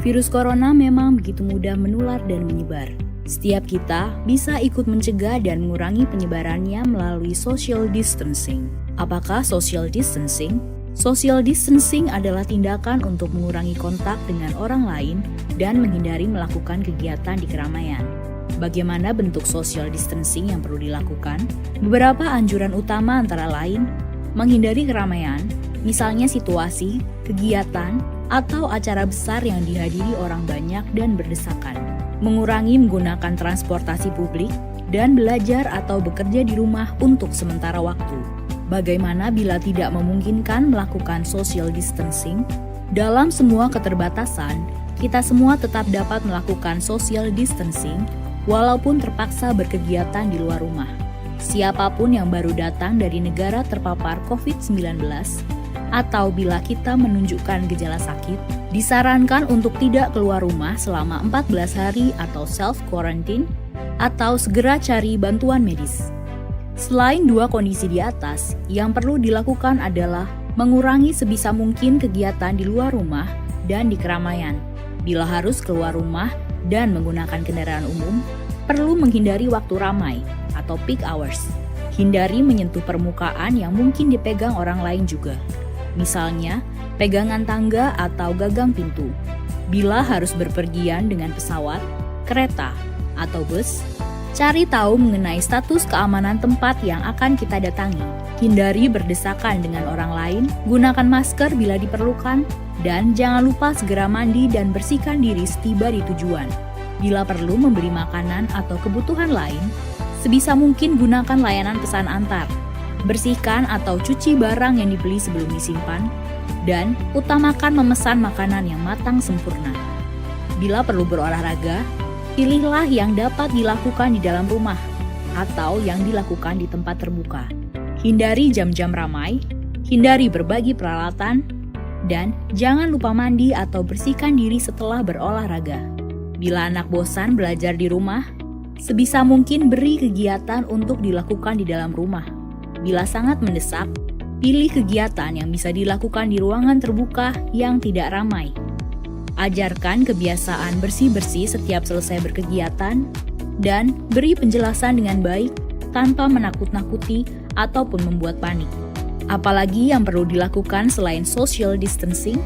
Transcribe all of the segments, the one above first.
Virus corona memang begitu mudah menular dan menyebar. Setiap kita bisa ikut mencegah dan mengurangi penyebarannya melalui social distancing. Apakah social distancing? Social distancing adalah tindakan untuk mengurangi kontak dengan orang lain dan menghindari melakukan kegiatan di keramaian. Bagaimana bentuk social distancing yang perlu dilakukan? Beberapa anjuran utama antara lain, menghindari keramaian, misalnya situasi, kegiatan, atau acara besar yang dihadiri orang banyak dan berdesakan. Mengurangi menggunakan transportasi publik, dan belajar atau bekerja di rumah untuk sementara waktu. Bagaimana bila tidak memungkinkan melakukan social distancing? Dalam semua keterbatasan, kita semua tetap dapat melakukan social distancing walaupun terpaksa berkegiatan di luar rumah. Siapapun yang baru datang dari negara terpapar COVID-19 atau bila kita menunjukkan gejala sakit, disarankan untuk tidak keluar rumah selama 14 hari atau self-quarantine atau segera cari bantuan medis. Selain dua kondisi di atas, yang perlu dilakukan adalah mengurangi sebisa mungkin kegiatan di luar rumah dan di keramaian. Bila harus keluar rumah dan menggunakan kendaraan umum, perlu menghindari waktu ramai atau peak hours. Hindari menyentuh permukaan yang mungkin dipegang orang lain juga. Misalnya, pegangan tangga atau gagang pintu. Bila harus berpergian dengan pesawat, kereta, atau bus, cari tahu mengenai status keamanan tempat yang akan kita datangi. Hindari berdesakan dengan orang lain, gunakan masker bila diperlukan, dan jangan lupa segera mandi dan bersihkan diri setiba di tujuan. Bila perlu membeli makanan atau kebutuhan lain, sebisa mungkin gunakan layanan pesan antar. Bersihkan atau cuci barang yang dibeli sebelum disimpan, dan utamakan memesan makanan yang matang sempurna. Bila perlu berolahraga, pilihlah yang dapat dilakukan di dalam rumah atau yang dilakukan di tempat terbuka. Hindari jam-jam ramai, hindari berbagi peralatan, dan jangan lupa mandi atau bersihkan diri setelah berolahraga. Bila anak bosan belajar di rumah, sebisa mungkin beri kegiatan untuk dilakukan di dalam rumah. Bila sangat mendesak, pilih kegiatan yang bisa dilakukan di ruangan terbuka yang tidak ramai. Ajarkan kebiasaan bersih-bersih setiap selesai berkegiatan, dan beri penjelasan dengan baik tanpa menakut-nakuti ataupun membuat panik. Apalagi yang perlu dilakukan selain social distancing?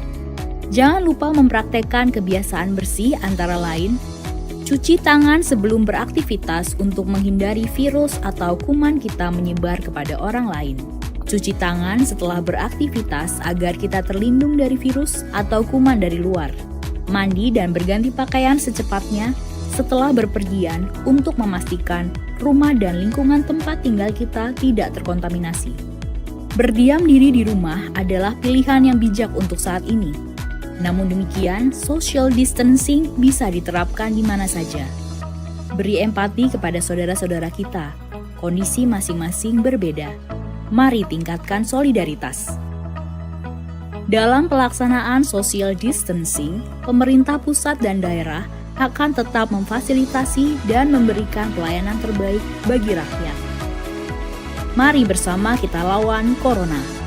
Jangan lupa mempraktekkan kebiasaan bersih antara lain, cuci tangan sebelum beraktivitas untuk menghindari virus atau kuman kita menyebar kepada orang lain. Cuci tangan setelah beraktivitas agar kita terlindung dari virus atau kuman dari luar. Mandi dan berganti pakaian secepatnya setelah berpergian untuk memastikan rumah dan lingkungan tempat tinggal kita tidak terkontaminasi. Berdiam diri di rumah adalah pilihan yang bijak untuk saat ini. Namun demikian, social distancing bisa diterapkan di mana saja. Beri empati kepada saudara-saudara kita. Kondisi masing-masing berbeda. Mari tingkatkan solidaritas. Dalam pelaksanaan social distancing, pemerintah pusat dan daerah akan tetap memfasilitasi dan memberikan pelayanan terbaik bagi rakyat. Mari bersama kita lawan corona.